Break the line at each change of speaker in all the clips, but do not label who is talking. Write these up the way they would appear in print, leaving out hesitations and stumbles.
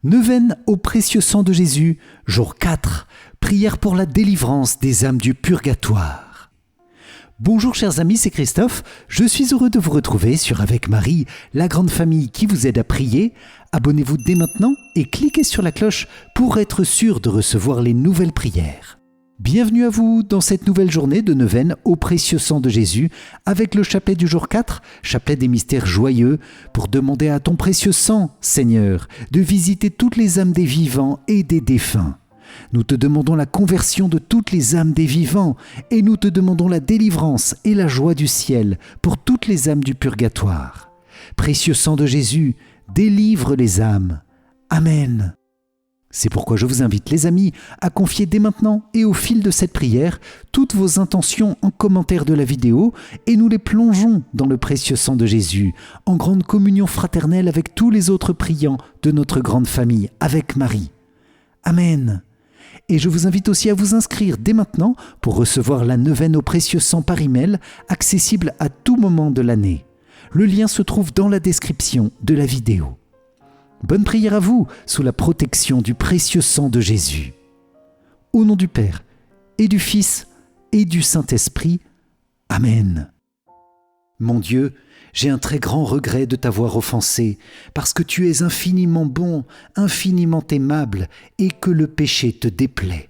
Neuvaine au précieux sang de Jésus, jour 4, prière pour la délivrance des âmes du purgatoire. Bonjour chers amis, c'est Christophe, je suis heureux de vous retrouver sur Avec Marie, la grande famille qui vous aide à prier. Abonnez-vous dès maintenant et cliquez sur la cloche pour être sûr de recevoir les nouvelles prières. Bienvenue à vous dans cette nouvelle journée de neuvaine au précieux sang de Jésus avec le chapelet du jour 4, chapelet des mystères joyeux, pour demander à ton précieux sang, Seigneur, de visiter toutes les âmes des vivants et des défunts. Nous te demandons la conversion de toutes les âmes des vivants et nous te demandons la délivrance et la joie du ciel pour toutes les âmes du purgatoire. Précieux sang de Jésus, délivre les âmes. Amen. C'est pourquoi je vous invite, les amis, à confier dès maintenant et au fil de cette prière toutes vos intentions en commentaire de la vidéo et nous les plongeons dans le précieux sang de Jésus, en grande communion fraternelle avec tous les autres priants de notre grande famille, avec Marie. Amen. Et je vous invite aussi à vous inscrire dès maintenant pour recevoir la neuvaine au précieux sang par email, accessible à tout moment de l'année. Le lien se trouve dans la description de la vidéo. Bonne prière à vous, sous la protection du précieux sang de Jésus. Au nom du Père, et du Fils, et du Saint-Esprit. Amen. Mon Dieu, j'ai un très grand regret de t'avoir offensé, parce que tu es infiniment bon, infiniment aimable, et que le péché te déplaît.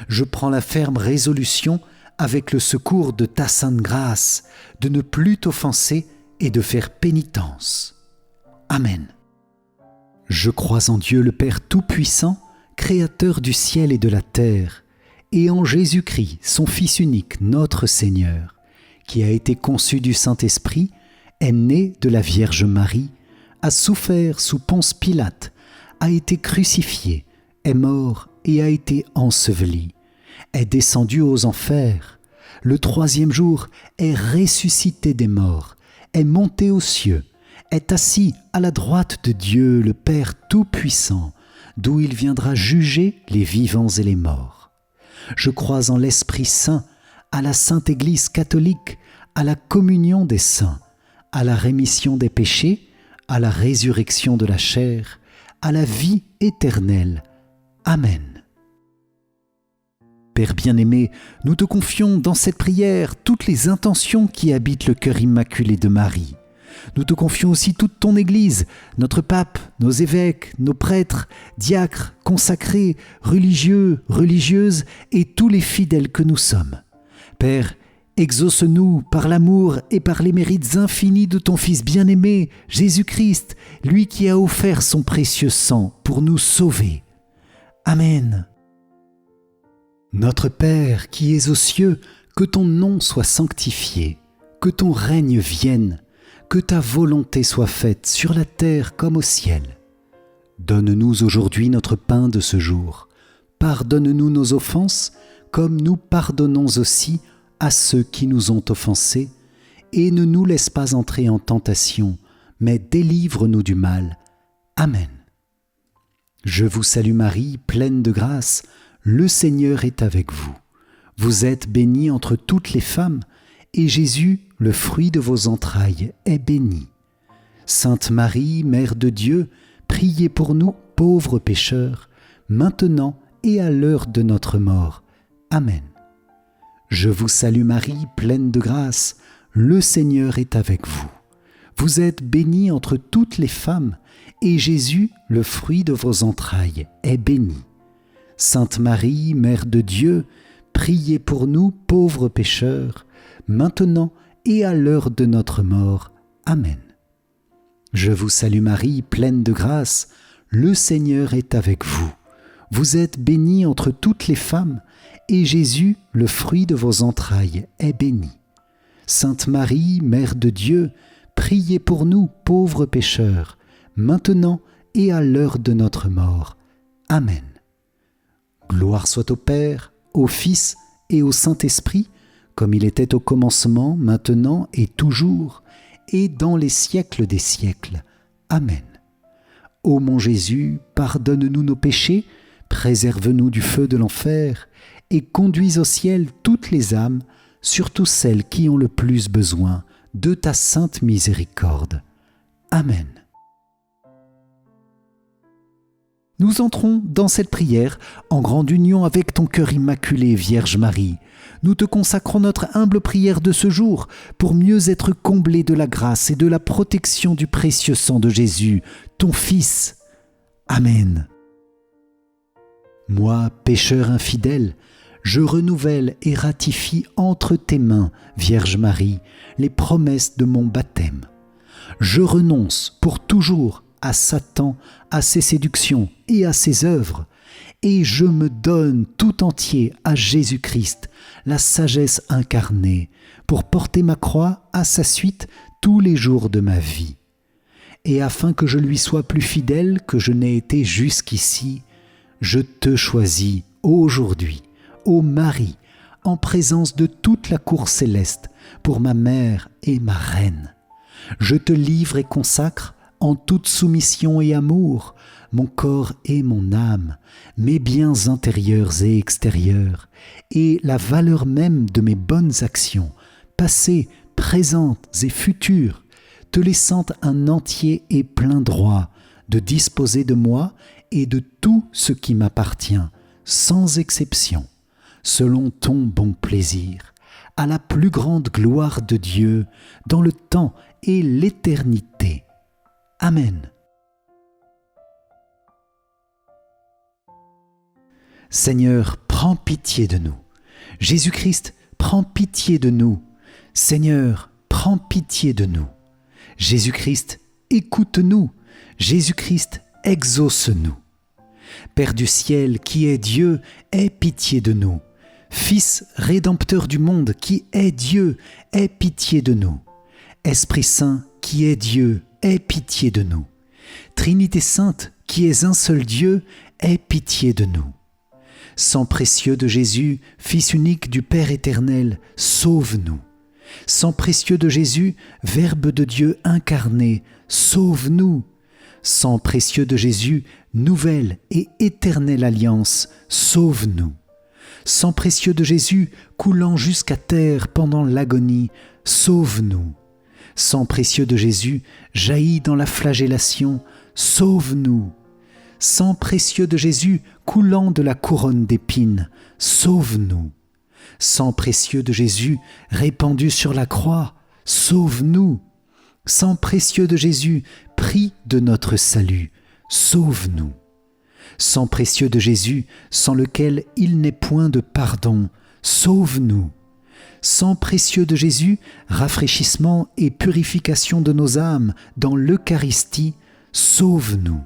Je prends la ferme résolution, avec le secours de ta sainte grâce, de ne plus t'offenser et de faire pénitence. Amen. Je crois en Dieu le Père Tout-Puissant, Créateur du ciel et de la terre, et en Jésus-Christ, son Fils unique, notre Seigneur, qui a été conçu du Saint-Esprit, est né de la Vierge Marie, a souffert sous Ponce Pilate, a été crucifié, est mort et a été enseveli, est descendu aux enfers, le troisième jour est ressuscité des morts, est monté aux cieux, est assis à la droite de Dieu le Père Tout-Puissant, d'où il viendra juger les vivants et les morts. Je crois en l'Esprit Saint, à la Sainte Église catholique, à la communion des saints, à la rémission des péchés, à la résurrection de la chair, à la vie éternelle. Amen. Père bien-aimé, nous te confions dans cette prière toutes les intentions qui habitent le cœur immaculé de Marie. Nous te confions aussi toute ton Église, notre pape, nos évêques, nos prêtres, diacres, consacrés, religieux, religieuses et tous les fidèles que nous sommes. Père, exauce-nous par l'amour et par les mérites infinis de ton Fils bien-aimé, Jésus-Christ, lui qui a offert son précieux sang pour nous sauver. Amen. Notre Père qui es aux cieux, que ton nom soit sanctifié, que ton règne vienne, que ta volonté soit faite sur la terre comme au ciel. Donne-nous aujourd'hui notre pain de ce jour. Pardonne-nous nos offenses, comme nous pardonnons aussi à ceux qui nous ont offensés. Et ne nous laisse pas entrer en tentation, mais délivre-nous du mal. Amen. Je vous salue Marie, pleine de grâce, le Seigneur est avec vous. Vous êtes bénie entre toutes les femmes, et Jésus, le fruit de vos entrailles, est béni. Sainte Marie, Mère de Dieu, priez pour nous, pauvres pécheurs, maintenant et à l'heure de notre mort. Amen. Je vous salue Marie, pleine de grâce, le Seigneur est avec vous. Vous êtes bénie entre toutes les femmes, et Jésus, le fruit de vos entrailles, est béni. Sainte Marie, Mère de Dieu, priez pour nous, pauvres pécheurs, maintenant et à l'heure de notre mort. Amen. Je vous salue Marie, pleine de grâce, le Seigneur est avec vous. Vous êtes bénie entre toutes les femmes, et Jésus, le fruit de vos entrailles, est béni. Sainte Marie, Mère de Dieu, priez pour nous, pauvres pécheurs, maintenant et à l'heure de notre mort. Amen. Gloire soit au Père, au Fils et au Saint-Esprit, comme il était au commencement, maintenant et toujours, et dans les siècles des siècles. Amen. Ô mon Jésus, pardonne-nous nos péchés, préserve-nous du feu de l'enfer, et conduis au ciel toutes les âmes, surtout celles qui ont le plus besoin de ta sainte miséricorde. Amen. Nous entrons dans cette prière en grande union avec ton cœur immaculé, Vierge Marie. Nous te consacrons notre humble prière de ce jour pour mieux être comblés de la grâce et de la protection du précieux sang de Jésus, ton Fils. Amen. Moi, pécheur infidèle, je renouvelle et ratifie entre tes mains, Vierge Marie, les promesses de mon baptême. Je renonce pour toujours à Satan, à ses séductions et à ses œuvres, et je me donne tout entier à Jésus-Christ, la sagesse incarnée, pour porter ma croix à sa suite tous les jours de ma vie. Et afin que je lui sois plus fidèle que je n'ai été jusqu'ici, je te choisis aujourd'hui, ô Marie, en présence de toute la cour céleste, pour ma mère et ma reine. Je te livre et consacre, en toute soumission et amour, mon corps et mon âme, mes biens intérieurs et extérieurs, et la valeur même de mes bonnes actions, passées, présentes et futures, te laissant un entier et plein droit de disposer de moi et de tout ce qui m'appartient, sans exception, selon ton bon plaisir, à la plus grande gloire de Dieu, dans le temps et l'éternité. Amen. Seigneur, prends pitié de nous. Jésus-Christ, prends pitié de nous. Seigneur, prends pitié de nous. Jésus-Christ, écoute-nous. Jésus-Christ, exauce-nous. Père du ciel, qui est Dieu, aie pitié de nous. Fils rédempteur du monde, qui est Dieu, aie pitié de nous. Esprit Saint, qui est Dieu, aie pitié de nous. Trinité Sainte, qui est un seul Dieu, aie pitié de nous. Sang précieux de Jésus, Fils unique du Père éternel, sauve-nous. Sang précieux de Jésus, Verbe de Dieu incarné, sauve-nous. Sang précieux de Jésus, nouvelle et éternelle alliance, sauve-nous. Sang précieux de Jésus, coulant jusqu'à terre pendant l'agonie, sauve-nous. Sang précieux de Jésus, jailli dans la flagellation, sauve-nous. Sang précieux de Jésus, coulant de la couronne d'épines, sauve-nous. Sang précieux de Jésus, répandu sur la croix, sauve-nous. Sang précieux de Jésus, prix de notre salut, sauve-nous. Sang précieux de Jésus, sans lequel il n'est point de pardon, sauve-nous. Sang précieux de Jésus, rafraîchissement et purification de nos âmes dans l'Eucharistie, sauve-nous.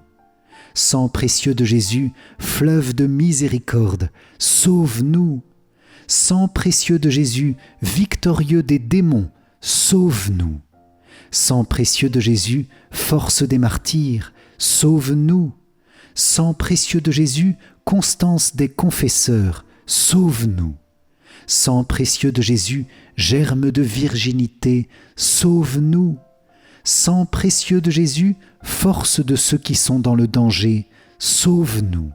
Sang précieux de Jésus, fleuve de miséricorde, sauve-nous. Sang précieux de Jésus, victorieux des démons, sauve-nous. Sang précieux de Jésus, force des martyrs, sauve-nous. Sang précieux de Jésus, constance des confesseurs, sauve-nous. Sang précieux de Jésus, germe de virginité, sauve-nous. Sang précieux de Jésus, force de ceux qui sont dans le danger, sauve-nous.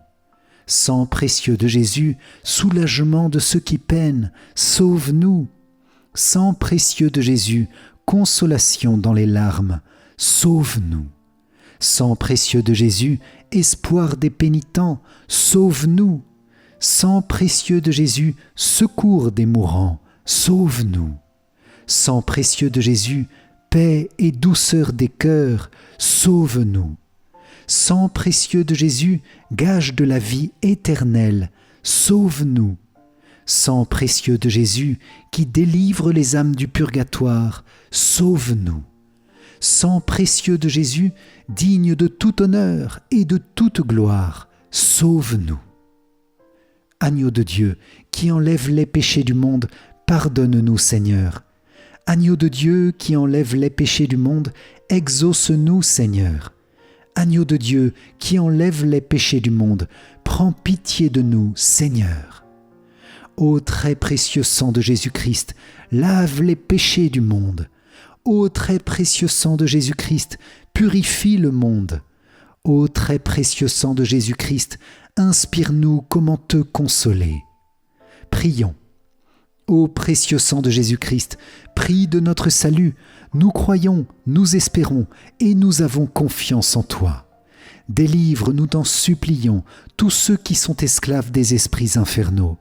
Sang précieux de Jésus, soulagement de ceux qui peinent, sauve-nous. Sang précieux de Jésus, consolation dans les larmes, sauve-nous. Sang précieux de Jésus, espoir des pénitents, sauve-nous. Sang précieux de Jésus, secours des mourants, sauve-nous. Sang précieux de Jésus, paix et douceur des cœurs, sauve-nous. Sang précieux de Jésus, gage de la vie éternelle, sauve-nous. Sang précieux de Jésus, qui délivre les âmes du purgatoire, sauve-nous. Sang précieux de Jésus, digne de tout honneur et de toute gloire, sauve-nous. Agneau de Dieu, qui enlève les péchés du monde, pardonne-nous, Seigneur. Agneau de Dieu, qui enlève les péchés du monde, exauce-nous, Seigneur. Agneau de Dieu, qui enlève les péchés du monde, prends pitié de nous, Seigneur. Ô très précieux sang de Jésus-Christ, lave les péchés du monde. Ô très précieux sang de Jésus-Christ, purifie le monde. Ô très précieux sang de Jésus-Christ, inspire-nous comment te consoler. Prions. Ô précieux sang de Jésus-Christ, prie de notre salut. Nous croyons, nous espérons et nous avons confiance en toi. Délivre, nous t'en supplions, tous ceux qui sont esclaves des esprits infernaux.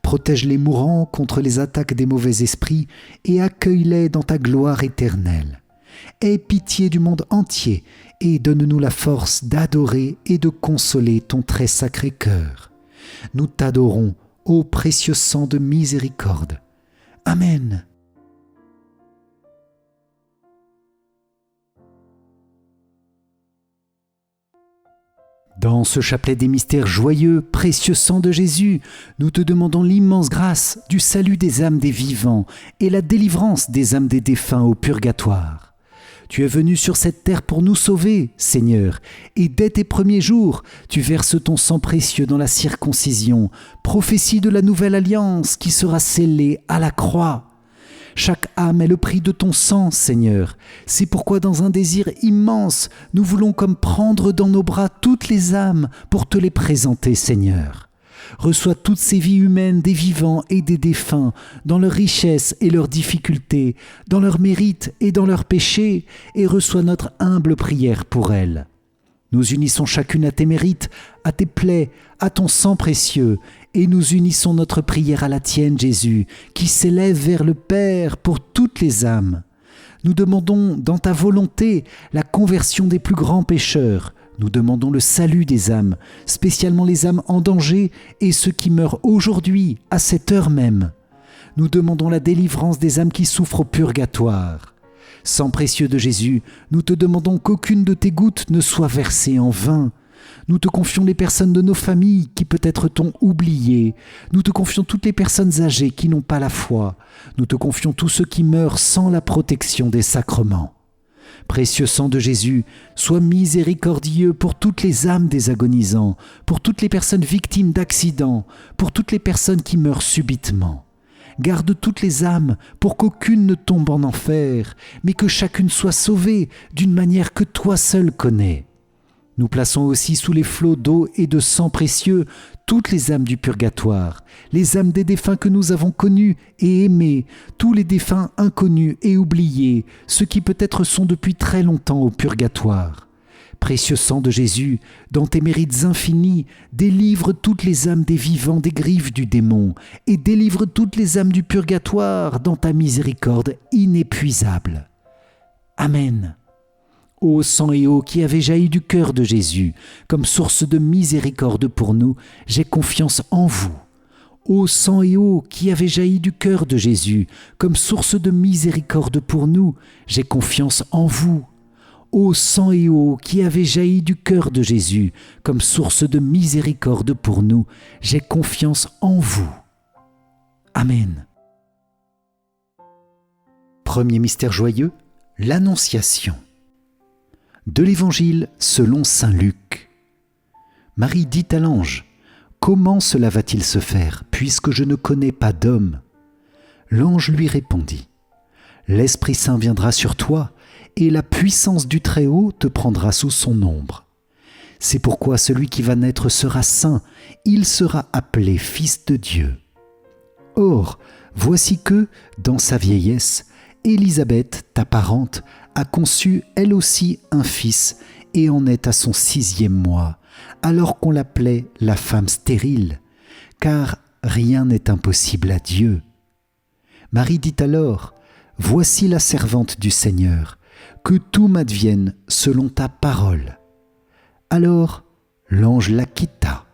Protège les mourants contre les attaques des mauvais esprits et accueille-les dans ta gloire éternelle. Aie pitié du monde entier et donne-nous la force d'adorer et de consoler ton très sacré cœur. Nous t'adorons, ô précieux sang de miséricorde. Amen. Dans ce chapelet des mystères joyeux, précieux sang de Jésus, nous te demandons l'immense grâce du salut des âmes des vivants et la délivrance des âmes des défunts au purgatoire. Tu es venu sur cette terre pour nous sauver, Seigneur, et dès tes premiers jours, tu verses ton sang précieux dans la circoncision, prophétie de la nouvelle alliance qui sera scellée à la croix. Chaque âme est le prix de ton sang, Seigneur. C'est pourquoi dans un désir immense, nous voulons comme prendre dans nos bras toutes les âmes pour te les présenter, Seigneur. Reçois toutes ces vies humaines des vivants et des défunts, dans leurs richesses et leurs difficultés, dans leurs mérites et dans leurs péchés, et reçois notre humble prière pour elles. Nous unissons chacune à tes mérites, à tes plaies, à ton sang précieux, et nous unissons notre prière à la tienne, Jésus, qui s'élève vers le Père pour toutes les âmes. Nous demandons dans ta volonté la conversion des plus grands pécheurs. Nous demandons le salut des âmes, spécialement les âmes en danger et ceux qui meurent aujourd'hui, à cette heure même. Nous demandons la délivrance des âmes qui souffrent au purgatoire. Sang précieux de Jésus, nous te demandons qu'aucune de tes gouttes ne soit versée en vain. Nous te confions les personnes de nos familles qui peut-être t'ont oublié. Nous te confions toutes les personnes âgées qui n'ont pas la foi. Nous te confions tous ceux qui meurent sans la protection des sacrements. Précieux sang de Jésus, sois miséricordieux pour toutes les âmes des agonisants, pour toutes les personnes victimes d'accidents, pour toutes les personnes qui meurent subitement. Garde toutes les âmes pour qu'aucune ne tombe en enfer, mais que chacune soit sauvée d'une manière que toi seul connais. Nous plaçons aussi sous les flots d'eau et de sang précieux toutes les âmes du purgatoire, les âmes des défunts que nous avons connus et aimés, tous les défunts inconnus et oubliés, ceux qui peut-être sont depuis très longtemps au purgatoire. Précieux sang de Jésus, dans tes mérites infinis, délivre toutes les âmes des vivants des griffes du démon et délivre toutes les âmes du purgatoire dans ta miséricorde inépuisable. Amen. Ô sang et eau qui avez jailli du cœur de Jésus, comme source de miséricorde pour nous, j'ai confiance en vous. Ô sang et eau qui avez jailli du cœur de Jésus, comme source de miséricorde pour nous, j'ai confiance en vous. Ô sang et eau qui avez jailli du cœur de Jésus, comme source de miséricorde pour nous, j'ai confiance en vous. Amen. Premier mystère joyeux, l'Annonciation. De l'Évangile selon saint Luc. Marie dit à l'ange : « Comment cela va-t-il se faire, puisque je ne connais pas d'homme ?» L'ange lui répondit : « L'Esprit Saint viendra sur toi, et la puissance du Très-Haut te prendra sous son ombre. C'est pourquoi celui qui va naître sera saint, il sera appelé Fils de Dieu. Or, voici que, dans sa vieillesse, Élisabeth, ta parente, a conçu elle aussi un fils et en est à son 6e mois, alors qu'on l'appelait la femme stérile, car rien n'est impossible à Dieu. Marie dit alors : « Voici la servante du Seigneur, que tout m'advienne selon ta parole. » Alors l'ange la quitta.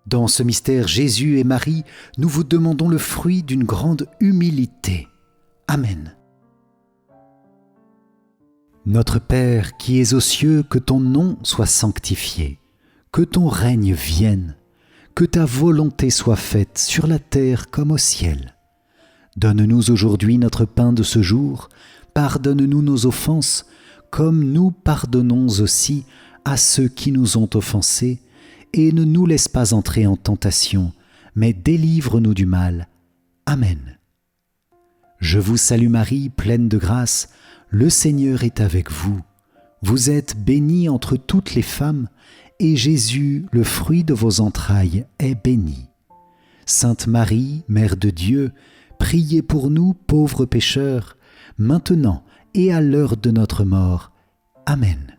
Dans ce mystère Jésus et Marie, nous vous demandons le fruit d'une grande humilité. Amen. Notre Père qui es aux cieux, que ton nom soit sanctifié, que ton règne vienne, que ta volonté soit faite sur la terre comme au ciel. Donne-nous aujourd'hui notre pain de ce jour, pardonne-nous nos offenses, comme nous pardonnons aussi à ceux qui nous ont offensés, et ne nous laisse pas entrer en tentation, mais délivre-nous du mal. Amen. Je vous salue Marie, pleine de grâce, le Seigneur est avec vous. Vous êtes bénie entre toutes les femmes, et Jésus, le fruit de vos entrailles, est béni. Sainte Marie, Mère de Dieu, priez pour nous, pauvres pécheurs, maintenant et à l'heure de notre mort. Amen.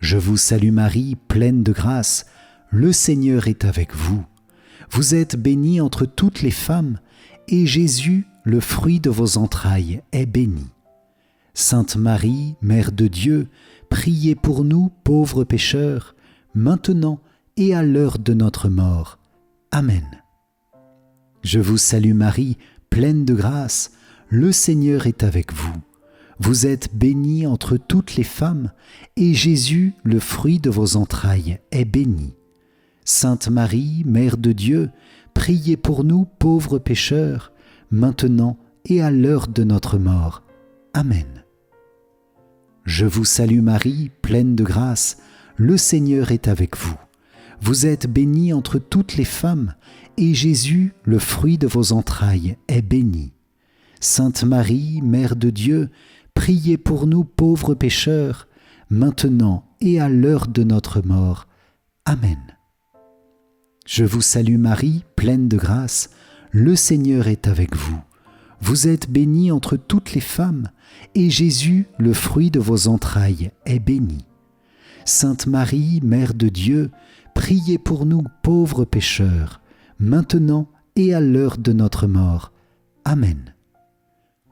Je vous salue Marie, pleine de grâce, le Seigneur est avec vous. Vous êtes bénie entre toutes les femmes, et Jésus, le fruit de vos entrailles, est béni. Sainte Marie, Mère de Dieu, priez pour nous pauvres pécheurs, maintenant et à l'heure de notre mort. Amen. Je vous salue Marie, pleine de grâce, le Seigneur est avec vous. Vous êtes bénie entre toutes les femmes, et Jésus, le fruit de vos entrailles, est béni. Sainte Marie, Mère de Dieu, priez pour nous pauvres pécheurs, maintenant et à l'heure de notre mort. Amen. Je vous salue Marie, pleine de grâce, le Seigneur est avec vous. Vous êtes bénie entre toutes les femmes, et Jésus, le fruit de vos entrailles, est béni. Sainte Marie, Mère de Dieu, priez pour nous pauvres pécheurs, maintenant et à l'heure de notre mort. Amen. Je vous salue Marie, pleine de grâce, le Seigneur est avec vous. Vous êtes bénie entre toutes les femmes, et Jésus, le fruit de vos entrailles, est béni. Sainte Marie, Mère de Dieu, priez pour nous pauvres pécheurs, maintenant et à l'heure de notre mort. Amen.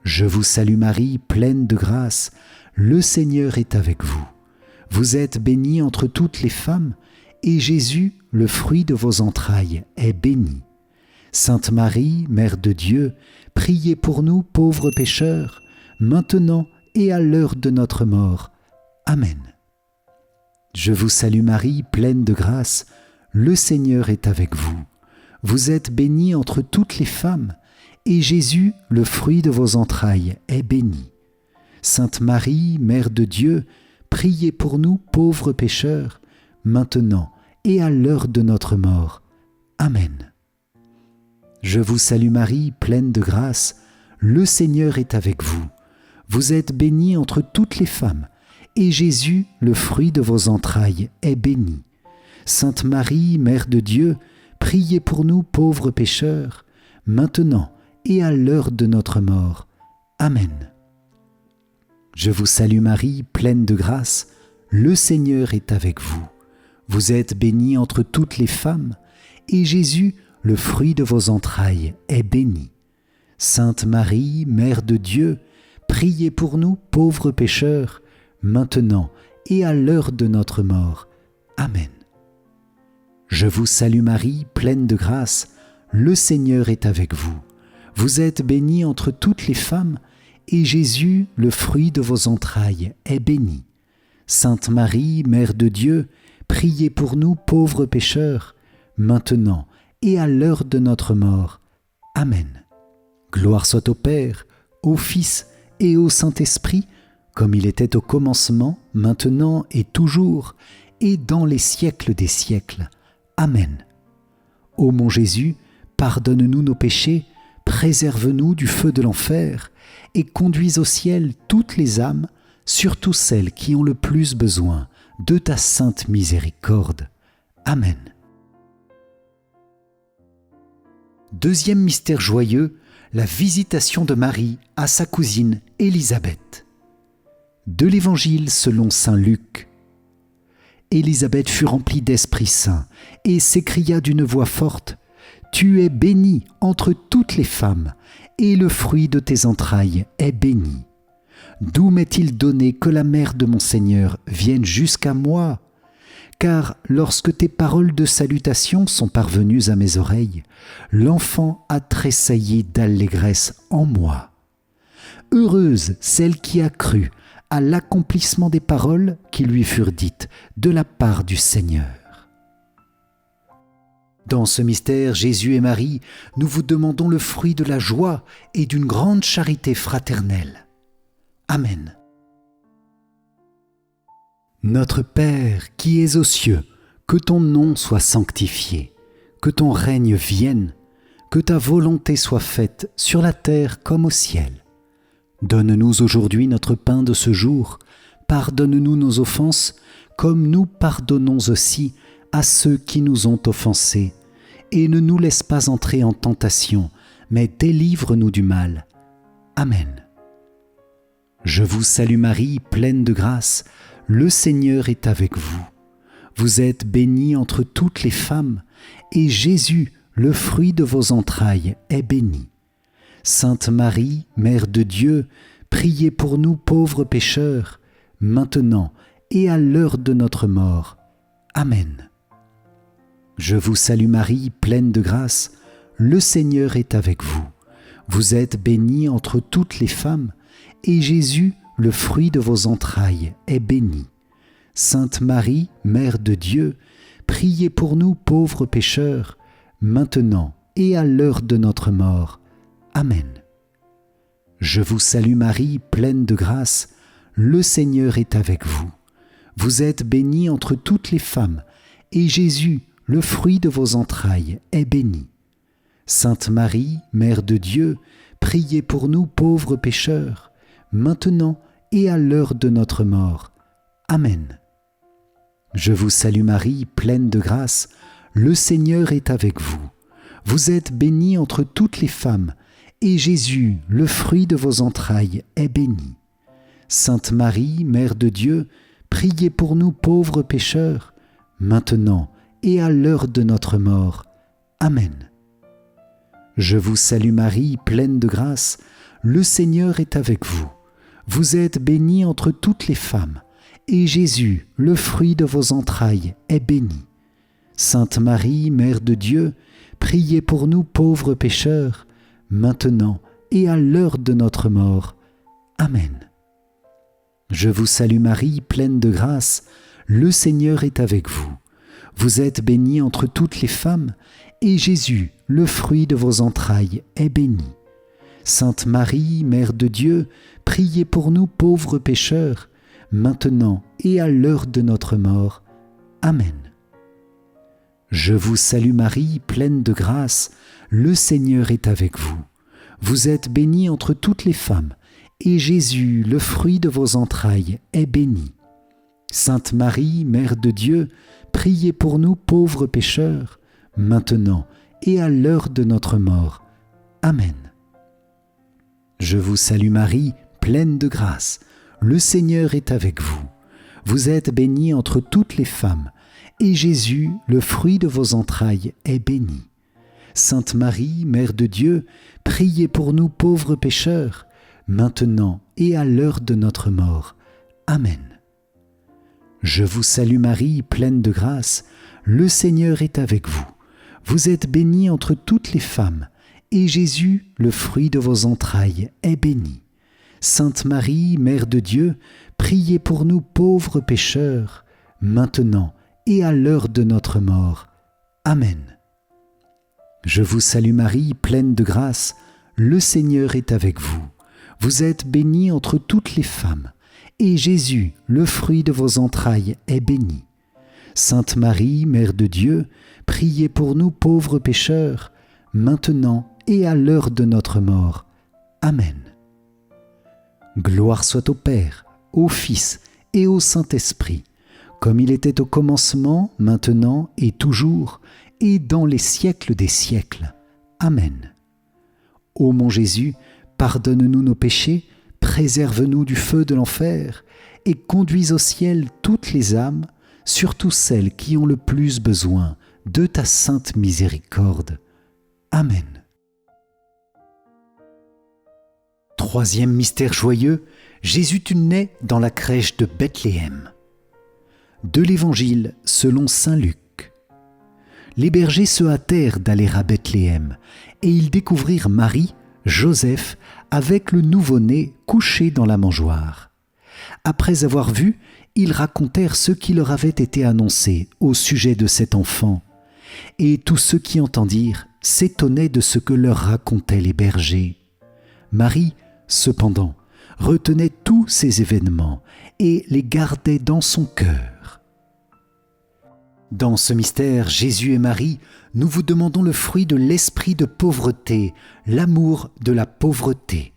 Je vous salue Marie, pleine de grâce, le Seigneur est avec vous. Vous êtes bénie entre toutes les femmes, et Jésus, le fruit de vos entrailles, est béni. Sainte Marie, Mère de Dieu, priez pour nous pauvres pécheurs, maintenant et à l'heure de notre mort. Amen. Je vous salue Marie, pleine de grâce, le Seigneur est avec vous. Vous êtes bénie entre toutes les femmes, et Jésus, le fruit de vos entrailles, est béni. Sainte Marie, Mère de Dieu, priez pour nous pauvres pécheurs, maintenant et à l'heure de notre mort. Amen. Je vous salue Marie, pleine de grâce, le Seigneur est avec vous. Vous êtes bénie entre toutes les femmes, et Jésus, le fruit de vos entrailles, est béni. Sainte Marie, Mère de Dieu, priez pour nous pauvres pécheurs, maintenant et à l'heure de notre mort. Amen. Je vous salue Marie, pleine de grâce, le Seigneur est avec vous. Vous êtes bénie entre toutes les femmes, et Jésus, le fruit de vos entrailles, est béni. Sainte Marie, Mère de Dieu, priez pour nous pauvres pécheurs, maintenant et à l'heure de notre mort. Amen. Je vous salue Marie, pleine de grâce, le Seigneur est avec vous. Vous êtes bénie entre toutes les femmes, et Jésus, le fruit de vos entrailles, est béni. Sainte Marie, Mère de Dieu, priez pour nous pauvres pécheurs, maintenant et à l'heure de notre mort. Amen. Gloire soit au Père, au Fils et au Saint-Esprit, comme il était au commencement, maintenant et toujours, et dans les siècles des siècles. Amen. Ô mon Jésus, pardonne-nous nos péchés, préserve-nous du feu de l'enfer, et conduis au ciel toutes les âmes, surtout celles qui ont le plus besoin de ta sainte miséricorde. Amen. Deuxième mystère joyeux, la visitation de Marie à sa cousine Élisabeth. De l'Évangile selon saint Luc. Élisabeth fut remplie d'Esprit Saint et s'écria d'une voix forte : « Tu es bénie entre toutes les femmes, et le fruit de tes entrailles est béni. D'où m'est-il donné que la mère de mon Seigneur vienne jusqu'à moi ? Car lorsque tes paroles de salutation sont parvenues à mes oreilles, l'enfant a tressailli d'allégresse en moi. Heureuse celle qui a cru à l'accomplissement des paroles qui lui furent dites de la part du Seigneur. » Dans ce mystère, Jésus et Marie, nous vous demandons le fruit de la joie et d'une grande charité fraternelle. Amen. Notre Père qui es aux cieux, que ton nom soit sanctifié, que ton règne vienne, que ta volonté soit faite sur la terre comme au ciel. Donne-nous aujourd'hui notre pain de ce jour, pardonne-nous nos offenses, comme nous pardonnons aussi à ceux qui nous ont offensés, et ne nous laisse pas entrer en tentation, mais délivre-nous du mal. Amen. Je vous salue Marie, pleine de grâce, le Seigneur est avec vous. Vous êtes bénie entre toutes les femmes, et Jésus, le fruit de vos entrailles, est béni. Sainte Marie, Mère de Dieu, priez pour nous pauvres pécheurs, maintenant et à l'heure de notre mort. Amen. Je vous salue Marie, pleine de grâce, le Seigneur est avec vous. Vous êtes bénie entre toutes les femmes, et Jésus, le fruit de vos entrailles, est béni. Sainte Marie, Mère de Dieu, priez pour nous pauvres pécheurs, maintenant et à l'heure de notre mort. Amen. Je vous salue Marie, pleine de grâce, le Seigneur est avec vous. Vous êtes bénie entre toutes les femmes, et Jésus, le fruit de vos entrailles, est béni. Sainte Marie, Mère de Dieu, priez pour nous pauvres pécheurs, maintenant et à l'heure de notre mort. Amen. Je vous salue Marie, pleine de grâce, le Seigneur est avec vous. Vous êtes bénie entre toutes les femmes, et Jésus, le fruit de vos entrailles, est béni. Sainte Marie, Mère de Dieu, priez pour nous pauvres pécheurs, maintenant et à l'heure de notre mort. Amen. Je vous salue Marie, pleine de grâce, le Seigneur est avec vous. Vous êtes bénie entre toutes les femmes, et Jésus, le fruit de vos entrailles, est béni. Sainte Marie, Mère de Dieu, priez pour nous pauvres pécheurs, maintenant et à l'heure de notre mort. Amen. Je vous salue Marie, pleine de grâce, le Seigneur est avec vous. Vous êtes bénie entre toutes les femmes, et Jésus, le fruit de vos entrailles, est béni. Sainte Marie, Mère de Dieu, priez pour nous pauvres pécheurs, maintenant et à l'heure de notre mort. Amen. Je vous salue Marie, pleine de grâce, le Seigneur est avec vous. Vous êtes bénie entre toutes les femmes, et Jésus, le fruit de vos entrailles, est béni. Sainte Marie, Mère de Dieu, priez pour nous pauvres pécheurs, maintenant et à l'heure de notre mort. Amen. Je vous salue Marie, pleine de grâce, le Seigneur est avec vous. Vous êtes bénie entre toutes les femmes, et Jésus, le fruit de vos entrailles, est béni. Sainte Marie, Mère de Dieu, priez pour nous pauvres pécheurs, maintenant et à l'heure de notre mort. Amen. Je vous salue Marie, pleine de grâce, le Seigneur est avec vous. Vous êtes bénie entre toutes les femmes, et Jésus, le fruit de vos entrailles, est béni. Sainte Marie, Mère de Dieu, priez pour nous pauvres pécheurs, maintenant et à l'heure de notre mort. Amen. Je vous salue Marie, pleine de grâce, le Seigneur est avec vous. Vous êtes bénie entre toutes les femmes, et Jésus, le fruit de vos entrailles, est béni. Sainte Marie, Mère de Dieu, priez pour nous pauvres pécheurs, maintenant et à l'heure de notre mort. Amen. Gloire soit au Père, au Fils et au Saint-Esprit, comme il était au commencement, maintenant et toujours, et dans les siècles des siècles. Amen. Ô mon Jésus, pardonne-nous nos péchés, préserve-nous du feu de l'enfer, et conduis au ciel toutes les âmes, surtout celles qui ont le plus besoin de ta sainte miséricorde. Amen. Troisième mystère joyeux, Jésus naît dans la crèche de Bethléem. De l'Évangile selon saint Luc. Les bergers se hâtèrent d'aller à Bethléem, et ils découvrirent Marie, Joseph, avec le nouveau-né couché dans la mangeoire. Après avoir vu, ils racontèrent ce qui leur avait été annoncé au sujet de cet enfant. Et tous ceux qui entendirent s'étonnaient de ce que leur racontaient les bergers. Marie, cependant, retenait tous ces événements et les gardait dans son cœur. Dans ce mystère, Jésus et Marie, nous vous demandons le fruit de l'esprit de pauvreté, l'amour de la pauvreté.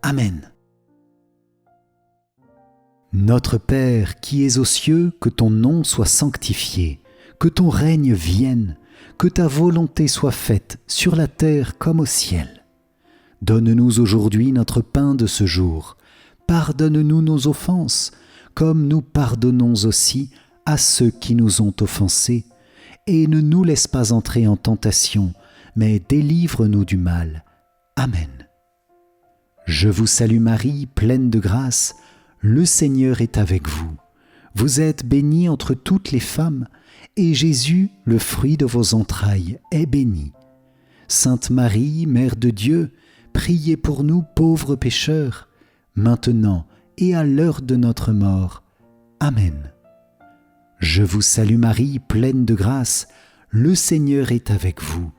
Amen. Notre Père qui es aux cieux, que ton nom soit sanctifié, que ton règne vienne, que ta volonté soit faite sur la terre comme au ciel. Donne-nous aujourd'hui notre pain de ce jour. Pardonne-nous nos offenses, comme nous pardonnons aussi à ceux qui nous ont offensés. Et ne nous laisse pas entrer en tentation, mais délivre-nous du mal. Amen. Je vous salue Marie, pleine de grâce, le Seigneur est avec vous. Vous êtes bénie entre toutes les femmes, et Jésus, le fruit de vos entrailles, est béni. Sainte Marie, Mère de Dieu, priez pour nous pauvres pécheurs, maintenant et à l'heure de notre mort. Amen. Je vous salue Marie, pleine de grâce, le Seigneur est avec vous.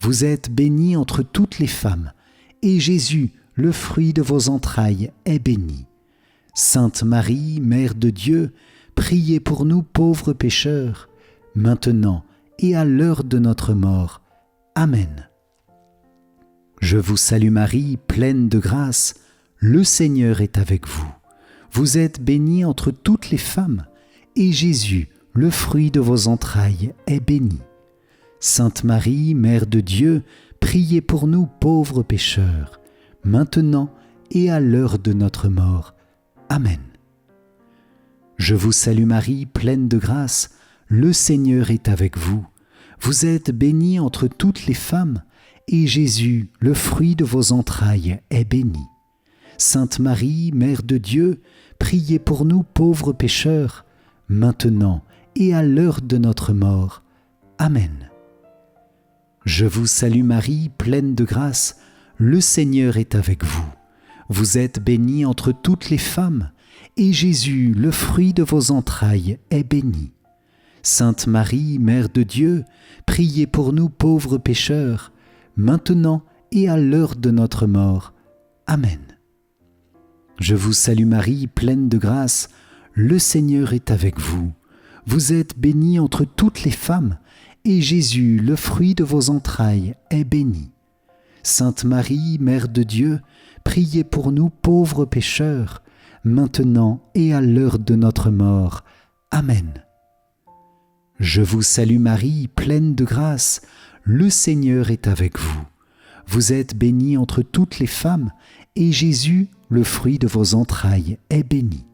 Vous êtes bénie entre toutes les femmes, et Jésus, le fruit de vos entrailles, est béni. Sainte Marie, Mère de Dieu, priez pour nous pauvres pécheurs, maintenant et à l'heure de notre mort. Amen. Je vous salue Marie, pleine de grâce, le Seigneur est avec vous. Vous êtes bénie entre toutes les femmes, et Jésus, le fruit de vos entrailles, est béni. Sainte Marie, Mère de Dieu, priez pour nous pauvres pécheurs, maintenant et à l'heure de notre mort. Amen. Je vous salue Marie, pleine de grâce, le Seigneur est avec vous. Vous êtes bénie entre toutes les femmes, et Jésus, le fruit de vos entrailles, est béni. Sainte Marie, Mère de Dieu, priez pour nous pauvres pécheurs, maintenant et à l'heure de notre mort. Amen. Je vous salue Marie, pleine de grâce, le Seigneur est avec vous. Vous êtes bénie entre toutes les femmes, et Jésus, le fruit de vos entrailles, est béni. Sainte Marie, Mère de Dieu, priez pour nous pauvres pécheurs, maintenant et à l'heure de notre mort. Amen. Je vous salue Marie, pleine de grâce, le Seigneur est avec vous. Vous êtes bénie entre toutes les femmes, et Jésus, le fruit de vos entrailles, est béni. Sainte Marie, Mère de Dieu, priez pour nous pauvres pécheurs, maintenant et à l'heure de notre mort. Amen. Je vous salue Marie, pleine de grâce, le Seigneur est avec vous. Vous êtes bénie entre toutes les femmes, et Jésus, le fruit de vos entrailles, est béni.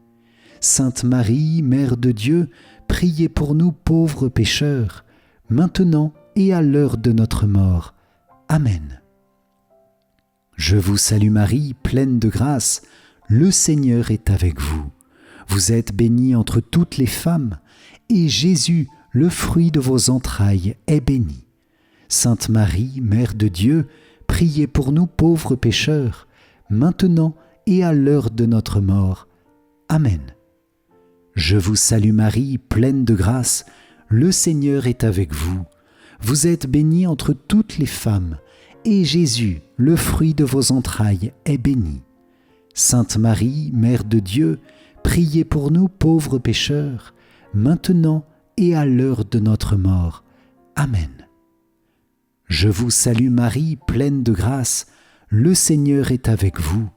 Sainte Marie, Mère de Dieu, priez pour nous pauvres pécheurs, maintenant et à l'heure de notre mort. Amen. Je vous salue Marie, pleine de grâce, le Seigneur est avec vous. Vous êtes bénie entre toutes les femmes, et Jésus, le fruit de vos entrailles, est béni. Sainte Marie, Mère de Dieu, priez pour nous pauvres pécheurs, maintenant et à l'heure de notre mort. Amen. Je vous salue Marie, pleine de grâce, le Seigneur est avec vous. Vous êtes bénie entre toutes les femmes, et Jésus, le fruit de vos entrailles, est béni. Sainte Marie, Mère de Dieu, priez pour nous pauvres pécheurs, maintenant et à l'heure de notre mort. Amen. Je vous salue Marie, pleine de grâce, le Seigneur est avec vous.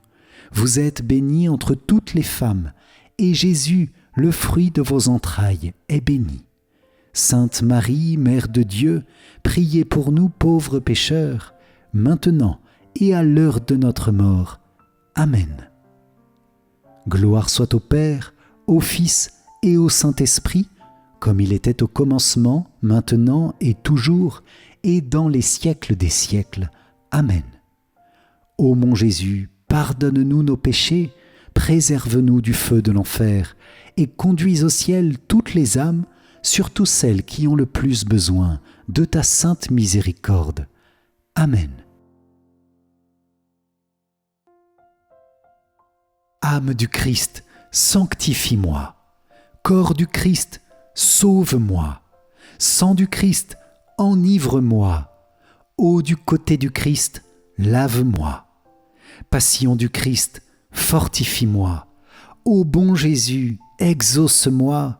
Vous êtes bénie entre toutes les femmes, et Jésus, le fruit de vos entrailles, est béni. Sainte Marie, Mère de Dieu, priez pour nous pauvres pécheurs, maintenant et à l'heure de notre mort. Amen. Gloire soit au Père, au Fils et au Saint-Esprit, comme il était au commencement, maintenant et toujours, et dans les siècles des siècles. Amen. Ô mon Jésus, pardonne-nous nos péchés, préserve-nous du feu de l'enfer, et conduis au ciel toutes les âmes, surtout celles qui ont le plus besoin de ta sainte miséricorde. Amen. Âme du Christ, sanctifie-moi. Corps du Christ, sauve-moi. Sang du Christ, enivre-moi. Eau du côté du Christ, lave-moi. Passion du Christ, fortifie-moi. Ô bon Jésus, exauce-moi.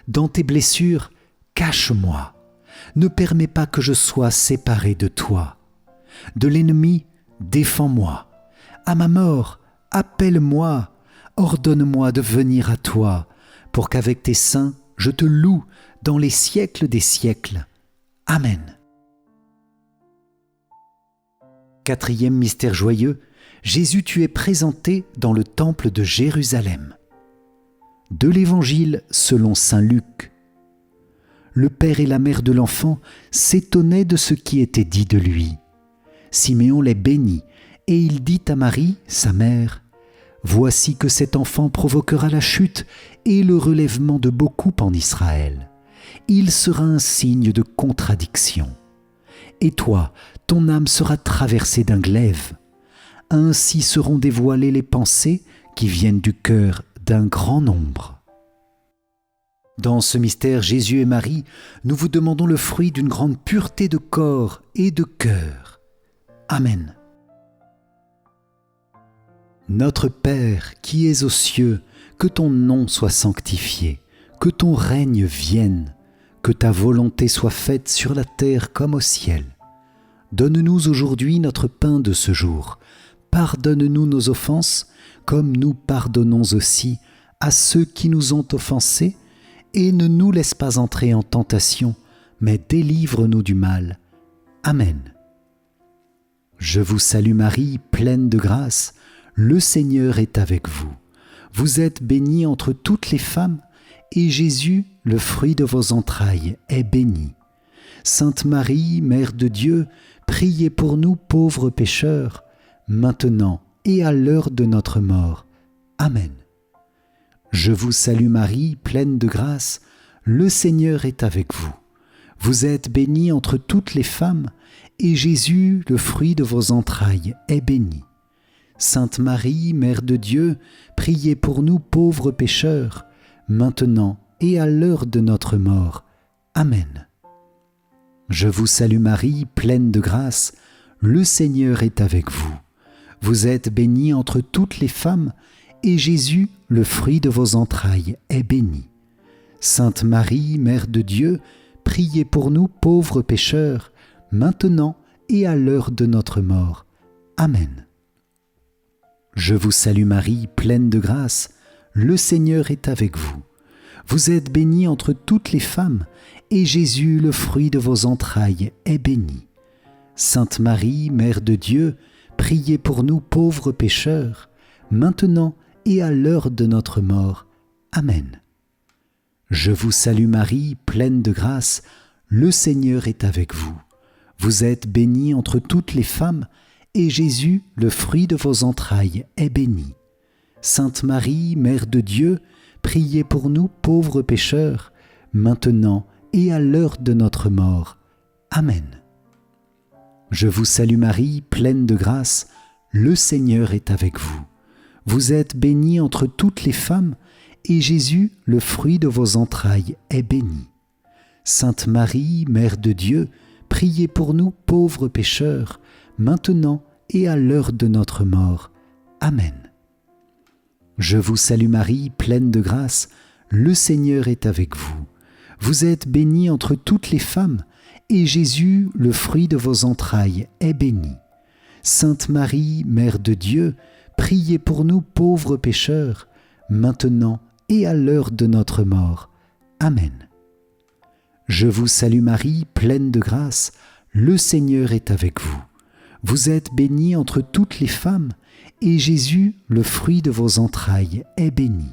Dans tes blessures, cache-moi. Ne permets pas que je sois séparé de toi. De l'ennemi, défends-moi. À ma mort, appelle-moi. Ordonne-moi de venir à toi, pour qu'avec tes saints, je te loue dans les siècles des siècles. Amen. Quatrième mystère joyeux, Jésus tu es présenté dans le temple de Jérusalem. De l'Évangile selon saint Luc. Le père et la mère de l'enfant s'étonnaient de ce qui était dit de lui. Siméon les bénit, et il dit à Marie, sa mère, « Voici que cet enfant provoquera la chute et le relèvement de beaucoup en Israël. Il sera un signe de contradiction. Et toi, ton âme sera traversée d'un glaive. Ainsi seront dévoilées les pensées qui viennent du cœur d'un grand nombre. » Dans ce mystère, Jésus et Marie, nous vous demandons le fruit d'une grande pureté de corps et de cœur. Amen. Notre Père qui es aux cieux, que ton nom soit sanctifié, que ton règne vienne, que ta volonté soit faite sur la terre comme au ciel. Donne-nous aujourd'hui notre pain de ce jour. Pardonne-nous nos offenses, comme nous pardonnons aussi à ceux qui nous ont offensés, et ne nous laisse pas entrer en tentation, mais délivre-nous du mal. Amen. Je vous salue Marie, pleine de grâce, le Seigneur est avec vous. Vous êtes bénie entre toutes les femmes, et Jésus, le fruit de vos entrailles, est béni. Sainte Marie, Mère de Dieu, priez pour nous pauvres pécheurs, maintenant et à l'heure de notre mort. Amen. Je vous salue Marie, pleine de grâce, le Seigneur est avec vous. Vous êtes bénie entre toutes les femmes, et Jésus, le fruit de vos entrailles, est béni. Sainte Marie, Mère de Dieu, priez pour nous pauvres pécheurs, maintenant et à l'heure de notre mort. Amen. Je vous salue Marie, pleine de grâce, le Seigneur est avec vous. Vous êtes bénie entre toutes les femmes, et Jésus, le fruit de vos entrailles, est béni. Sainte Marie, Mère de Dieu, priez pour nous pauvres pécheurs, maintenant et à l'heure de notre mort. Amen. Je vous salue Marie, pleine de grâce, le Seigneur est avec vous. Vous êtes bénie entre toutes les femmes, et Jésus, le fruit de vos entrailles, est béni. Sainte Marie, Mère de Dieu, priez pour nous pauvres pécheurs, maintenant et à l'heure de notre mort. Amen. Je vous salue Marie, pleine de grâce, le Seigneur est avec vous. Vous êtes bénie entre toutes les femmes, et Jésus, le fruit de vos entrailles, est béni. Sainte Marie, Mère de Dieu, priez pour nous pauvres pécheurs, maintenant et à l'heure de notre mort. Amen. Je vous salue Marie, pleine de grâce, le Seigneur est avec vous. Vous êtes bénie entre toutes les femmes, et Jésus, le fruit de vos entrailles, est béni. Sainte Marie, Mère de Dieu, priez pour nous pauvres pécheurs, maintenant et à l'heure de notre mort. Amen. Je vous salue Marie, pleine de grâce, le Seigneur est avec vous. Vous êtes bénie entre toutes les femmes, et Jésus, le fruit de vos entrailles, est béni. Sainte Marie, Mère de Dieu, priez pour nous pauvres pécheurs, maintenant et à l'heure de notre mort. Amen. Je vous salue Marie, pleine de grâce, le Seigneur est avec vous. Vous êtes bénie entre toutes les femmes, et Jésus, le fruit de vos entrailles, est béni.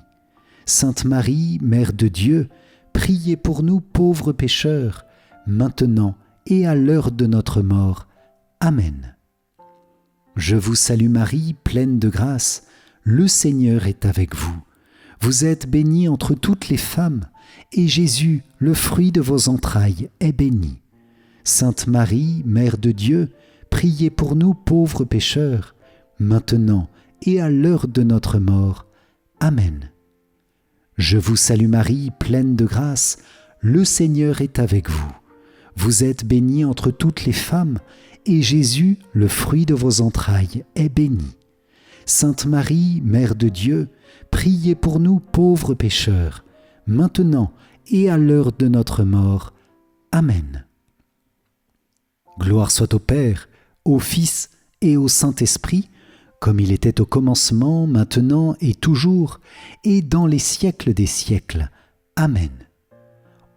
Sainte Marie, Mère de Dieu, priez pour nous pauvres pécheurs, maintenant et à l'heure de notre mort. Amen. Je vous salue Marie, pleine de grâce, le Seigneur est avec vous. Vous êtes bénie entre toutes les femmes, et Jésus, le fruit de vos entrailles, est béni. Sainte Marie, Mère de Dieu, priez pour nous pauvres pécheurs, maintenant et à l'heure de notre mort. Amen. Je vous salue Marie, pleine de grâce, le Seigneur est avec vous. Vous êtes bénie entre toutes les femmes, et Jésus, le fruit de vos entrailles, est béni. Sainte Marie, Mère de Dieu, priez pour nous pauvres pécheurs, maintenant et à l'heure de notre mort. Amen. Gloire soit au Père, au Fils et au Saint-Esprit, comme il était au commencement, maintenant et toujours, et dans les siècles des siècles. Amen.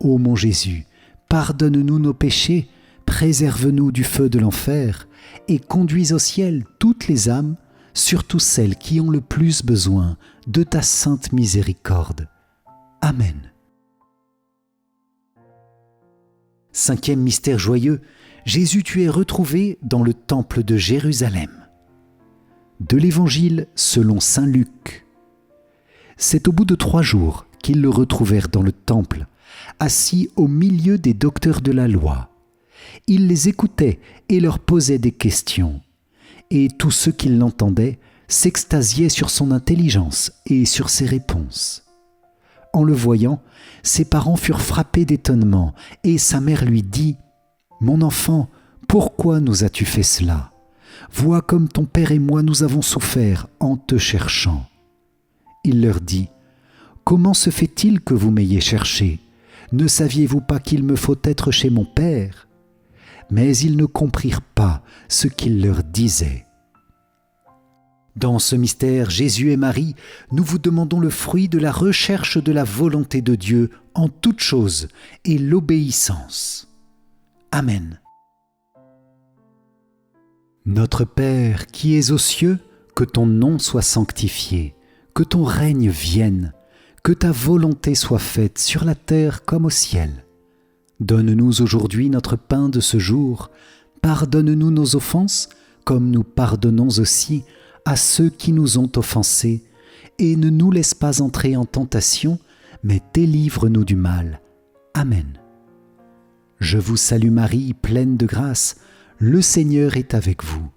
Ô mon Jésus, pardonne-nous nos péchés, préserve-nous du feu de l'enfer, et conduis au ciel toutes les âmes, surtout celles qui ont le plus besoin de ta sainte miséricorde. Amen. Cinquième mystère joyeux, Jésus, tu es retrouvé dans le temple de Jérusalem. De l'Évangile selon saint Luc. C'est au bout de 3 jours qu'ils le retrouvèrent dans le temple, assis au milieu des docteurs de la loi. Il les écoutait et leur posait des questions. Et tous ceux qui l'entendaient s'extasiaient sur son intelligence et sur ses réponses. En le voyant, ses parents furent frappés d'étonnement et sa mère lui dit « Mon enfant, pourquoi nous as-tu fait cela ? Vois comme ton père et moi nous avons souffert en te cherchant. » Il leur dit « Comment se fait-il que vous m'ayez cherché ? Ne saviez-vous pas qu'il me faut être chez mon père ?» Mais ils ne comprirent pas ce qu'il leur disait. Dans ce mystère, Jésus et Marie, nous vous demandons le fruit de la recherche de la volonté de Dieu en toutes choses et l'obéissance. Amen. Notre Père qui es aux cieux, que ton nom soit sanctifié, que ton règne vienne, que ta volonté soit faite sur la terre comme au ciel. Donne-nous aujourd'hui notre pain de ce jour. Pardonne-nous nos offenses, comme nous pardonnons aussi à ceux qui nous ont offensés. Et ne nous laisse pas entrer en tentation, mais délivre-nous du mal. Amen. Je vous salue Marie, pleine de grâce. Le Seigneur est avec vous.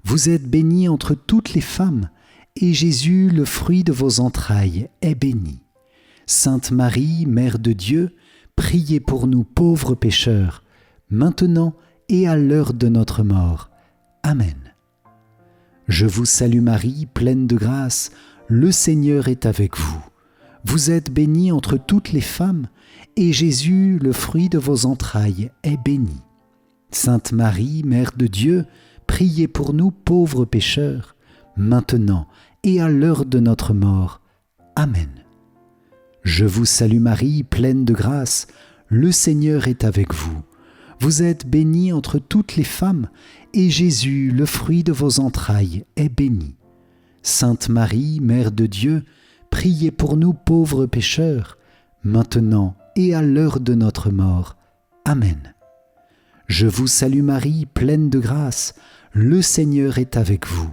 Vous êtes bénie entre toutes les femmes, et Jésus, le fruit de vos entrailles, est béni. Sainte Marie, Mère de Dieu, priez pour nous pauvres pécheurs, maintenant et à l'heure de notre mort. Amen. Je vous salue Marie, pleine de grâce, le Seigneur est avec vous. Vous êtes bénie entre toutes les femmes, et Jésus, le fruit de vos entrailles, est béni. Sainte Marie, Mère de Dieu, priez pour nous pauvres pécheurs, maintenant et à l'heure de notre mort. Amen. Je vous salue Marie, pleine de grâce, le Seigneur est avec vous. Vous êtes bénie entre toutes les femmes, et Jésus, le fruit de vos entrailles, est béni. Sainte Marie, Mère de Dieu, priez pour nous pauvres pécheurs, maintenant et à l'heure de notre mort. Amen. Je vous salue Marie, pleine de grâce, le Seigneur est avec vous.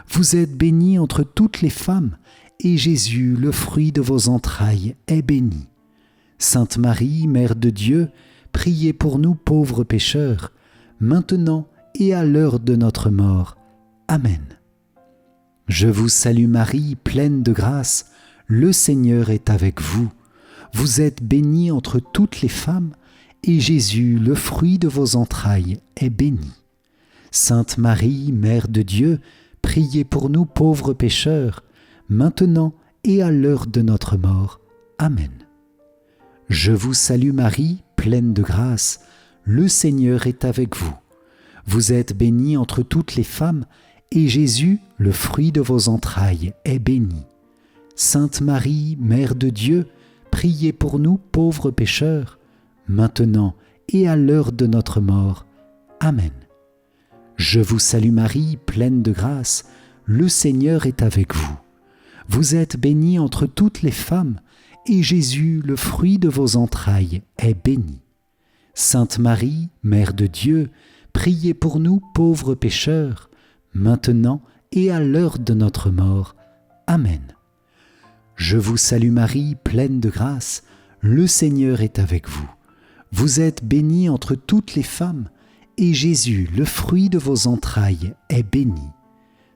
Vous êtes bénie entre toutes les femmes, et Jésus, le fruit de vos entrailles, est béni. Sainte Marie, Mère de Dieu, priez pour nous pauvres pécheurs, maintenant et à l'heure de notre mort. Amen. Je vous salue Marie, pleine de grâce, le Seigneur est avec vous. Vous êtes bénie entre toutes les femmes, et Jésus, le fruit de vos entrailles, est béni. Sainte Marie, Mère de Dieu, priez pour nous pauvres pécheurs, maintenant et à l'heure de notre mort. Amen. Je vous salue Marie, pleine de grâce, le Seigneur est avec vous. Vous êtes bénie entre toutes les femmes, et Jésus, le fruit de vos entrailles, est béni. Sainte Marie, Mère de Dieu, priez pour nous pauvres pécheurs, maintenant et à l'heure de notre mort. Amen. Je vous salue Marie, pleine de grâce, le Seigneur est avec vous. Vous êtes bénie entre toutes les femmes, et Jésus, le fruit de vos entrailles, est béni. Sainte Marie, Mère de Dieu, priez pour nous pauvres pécheurs, maintenant et à l'heure de notre mort. Amen. Je vous salue Marie, pleine de grâce, le Seigneur est avec vous. Vous êtes bénie entre toutes les femmes, et Jésus, le fruit de vos entrailles, est béni.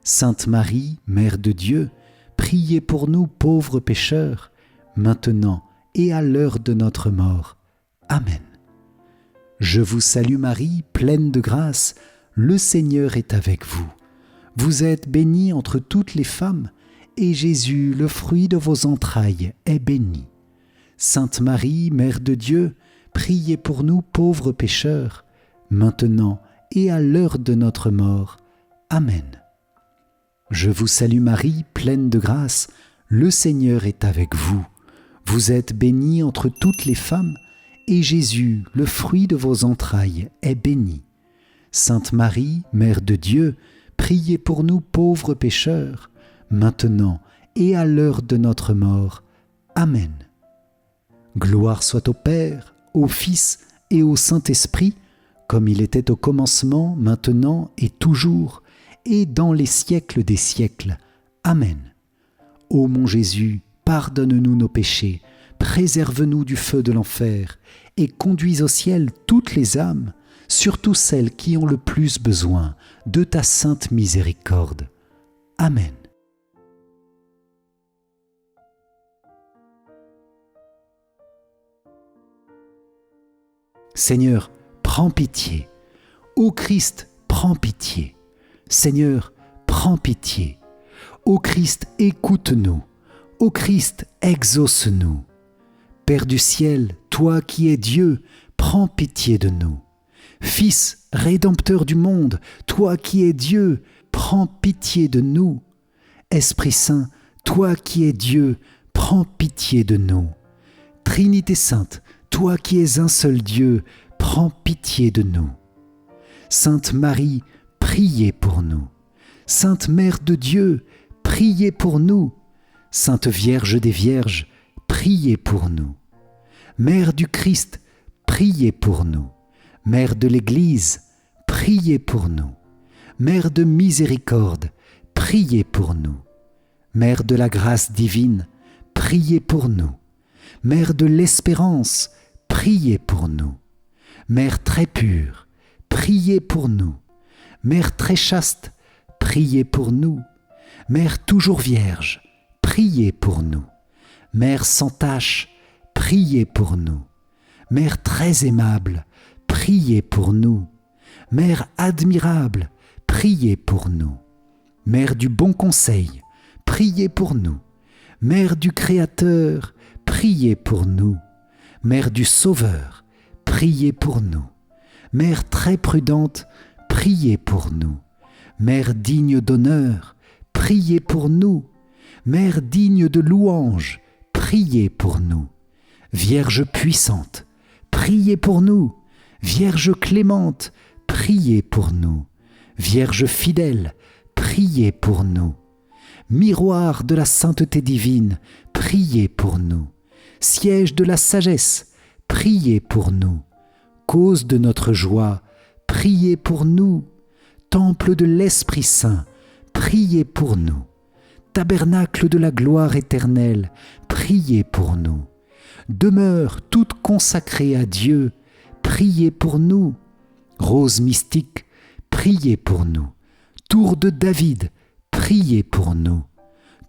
Sainte Marie, Mère de Dieu, priez pour nous pauvres pécheurs, maintenant et à l'heure de notre mort. Amen. Je vous salue Marie, pleine de grâce, le Seigneur est avec vous. Vous êtes bénie entre toutes les femmes, et Jésus, le fruit de vos entrailles, est béni. Sainte Marie, Mère de Dieu, priez pour nous pauvres pécheurs, maintenant et à l'heure de notre mort. Amen. Je vous salue Marie, pleine de grâce, le Seigneur est avec vous. Vous êtes bénie entre toutes les femmes, et Jésus, le fruit de vos entrailles, est béni. Sainte Marie, Mère de Dieu, priez pour nous pauvres pécheurs, maintenant et à l'heure de notre mort. Amen. Gloire soit au Père, au Fils et au Saint-Esprit, comme il était au commencement, maintenant et toujours, et dans les siècles des siècles. Amen. Ô mon Jésus, pardonne-nous nos péchés, préserve-nous du feu de l'enfer, et conduis au ciel toutes les âmes, surtout celles qui ont le plus besoin de ta sainte miséricorde. Amen. Seigneur, prends pitié. Ô Christ, prends pitié. Seigneur, prends pitié. Ô Christ, écoute-nous. Ô Christ, exauce-nous. Père du ciel, toi qui es Dieu, prends pitié de nous. Fils, rédempteur du monde, toi qui es Dieu, prends pitié de nous. Esprit Saint, toi qui es Dieu, prends pitié de nous. Trinité Sainte, toi qui es un seul Dieu, prends pitié de nous. Sainte Marie, priez pour nous. Sainte Mère de Dieu, priez pour nous. Sainte Vierge des Vierges, priez pour nous. Mère du Christ, priez pour nous. Mère de l'Église, priez pour nous. Mère de miséricorde, priez pour nous. Mère de la grâce divine, priez pour nous. Mère de l'espérance, priez pour nous. Mère très pure, priez pour nous. Mère très chaste, priez pour nous. Mère toujours vierge, priez pour nous. Mère sans tache, priez pour nous. Mère très aimable, priez pour nous. Mère admirable, priez pour nous. Mère du bon conseil, priez pour nous. Mère du Créateur, priez pour nous. Mère du Sauveur, priez pour nous. Mère très prudente, priez pour nous. Mère digne d'honneur, priez pour nous. Mère digne de louange, priez pour nous. Vierge puissante, priez pour nous. Vierge clémente, priez pour nous. Vierge fidèle, priez pour nous. Miroir de la sainteté divine, priez pour nous. Siège de la sagesse, priez pour nous. Cause de notre joie, priez pour nous. Temple de l'Esprit Saint, priez pour nous. Tabernacle de la gloire éternelle, priez pour nous. Demeure toute consacrée à Dieu, priez pour nous. Rose mystique, priez pour nous. Tour de David, priez pour nous.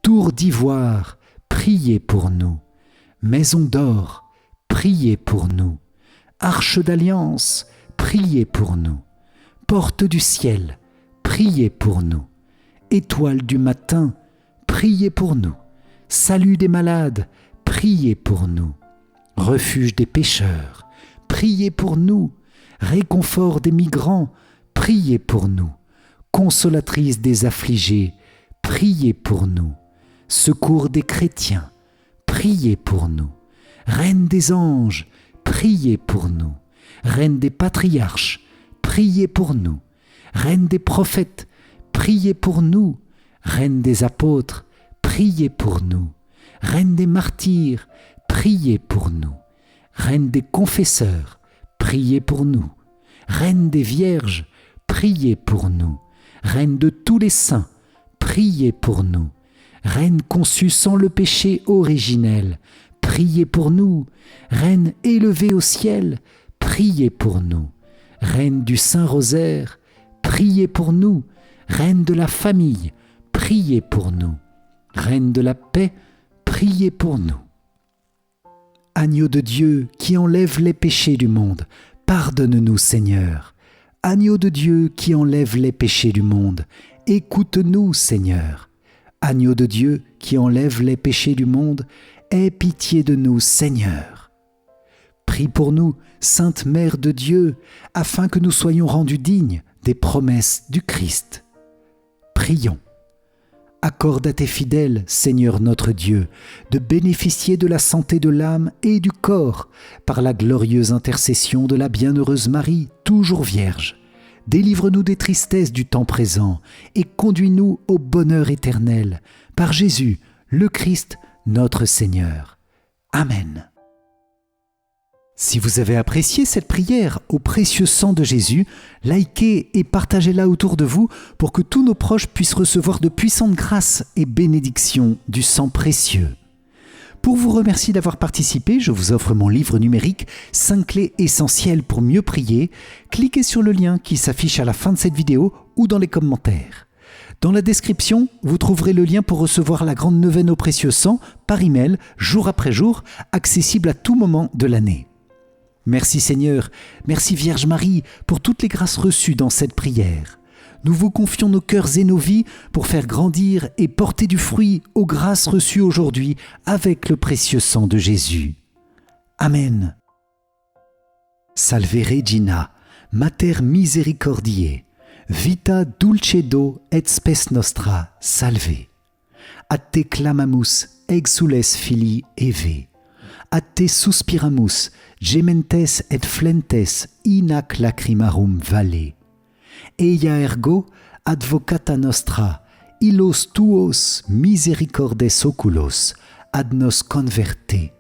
Tour d'ivoire, priez pour nous. Maison d'or, priez pour nous. Arche d'alliance, priez pour nous. Porte du ciel, priez pour nous. Étoile du matin, priez pour nous. Salut des malades, priez pour nous. Refuge des pécheurs, priez pour nous. Réconfort des migrants, priez pour nous. Consolatrice des affligés, priez pour nous. Secours des chrétiens, priez pour nous. Reine des anges, priez pour nous. Reine des patriarches, priez pour nous. Reine des prophètes, priez pour nous. Reine des apôtres, priez pour nous. Reine des martyrs, priez pour nous. Reine des confesseurs, priez pour nous. Reine des vierges, priez pour nous. Reine de tous les saints, priez pour nous. Reine conçue sans le péché originel, priez pour nous. Reine élevée au ciel, priez pour nous. Reine du Saint-Rosaire, priez pour nous. Reine de la famille, priez pour nous. Reine de la paix, priez pour nous. Agneau de Dieu qui enlève les péchés du monde, pardonne-nous Seigneur. Agneau de Dieu qui enlève les péchés du monde, écoute-nous Seigneur. Agneau de Dieu qui enlève les péchés du monde, aie pitié de nous Seigneur. Prie pour nous, Sainte Mère de Dieu, afin que nous soyons rendus dignes des promesses du Christ. Prions. Accorde à tes fidèles, Seigneur notre Dieu, de bénéficier de la santé de l'âme et du corps par la glorieuse intercession de la bienheureuse Marie, toujours Vierge. Délivre-nous des tristesses du temps présent et conduis-nous au bonheur éternel, par Jésus, le Christ, notre Seigneur. Amen. Si vous avez apprécié cette prière au précieux sang de Jésus, likez et partagez-la autour de vous pour que tous nos proches puissent recevoir de puissantes grâces et bénédictions du sang précieux. Pour vous remercier d'avoir participé, je vous offre mon livre numérique 5 clés essentielles pour mieux prier. Cliquez sur le lien qui s'affiche à la fin de cette vidéo ou dans les commentaires. Dans la description, vous trouverez le lien pour recevoir la grande neuvaine au précieux sang par email, jour après jour, accessible à tout moment de l'année. Merci Seigneur, merci Vierge Marie pour toutes les grâces reçues dans cette prière. Nous vous confions nos cœurs et nos vies pour faire grandir et porter du fruit aux grâces reçues aujourd'hui avec le précieux sang de Jésus. Amen. Salve Regina, Mater misericordiae, vita dulcedo et spes nostra, salve. A te clamamus, exules filii Eve. A te suspiramus, gementes et flentes in ac lacrimarum valle. Eia ergo advocata nostra, illos tuos misericordes oculos ad nos converte.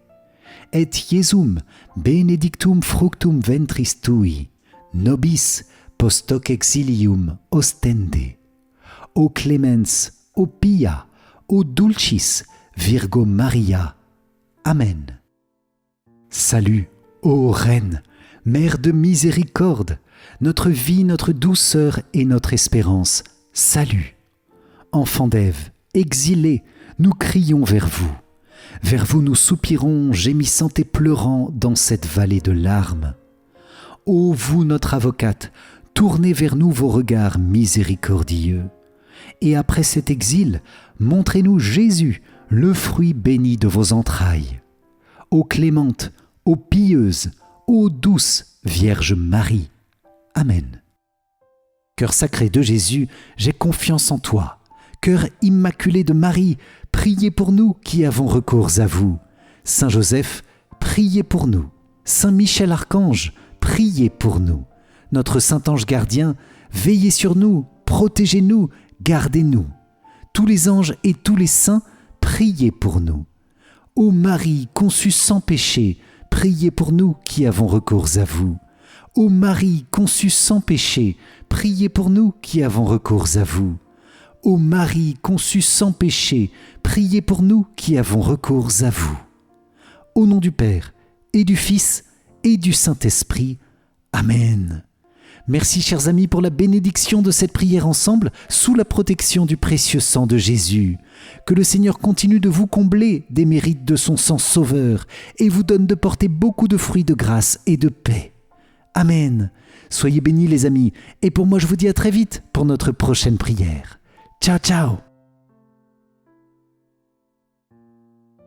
Et Iesum benedictum fructum ventris tui, nobis post hoc exilium ostende. O clemens, o pia, o dulcis, Virgo Maria. Amen. Salut, ô Reine, Mère de miséricorde, notre vie, notre douceur et notre espérance, salut. Enfants d'Ève, exilés, nous crions vers vous. Vers vous nous soupirons, gémissant et pleurant dans cette vallée de larmes. Ô vous, notre avocate, tournez vers nous vos regards miséricordieux. Et après cet exil, montrez-nous Jésus, le fruit béni de vos entrailles. Ô clémente, ô pieuse, ô douce Vierge Marie. Amen. Cœur sacré de Jésus, j'ai confiance en toi. Cœur immaculé de Marie, priez pour nous qui avons recours à vous. Saint Joseph, priez pour nous. Saint Michel Archange, priez pour nous. Notre Saint Ange gardien, veillez sur nous, protégez-nous, gardez-nous. Tous les anges et tous les saints, priez pour nous. Ô Marie conçue sans péché, priez pour nous qui avons recours à vous. Ô Marie conçue sans péché, priez pour nous qui avons recours à vous. Ô Marie conçue sans péché, priez pour nous qui avons recours à vous. Au nom du Père, et du Fils, et du Saint-Esprit. Amen. Merci chers amis pour la bénédiction de cette prière ensemble sous la protection du précieux sang de Jésus. Que le Seigneur continue de vous combler des mérites de son sang sauveur et vous donne de porter beaucoup de fruits de grâce et de paix. Amen. Soyez bénis les amis et pour moi je vous dis à très vite pour notre prochaine prière. Ciao ciao.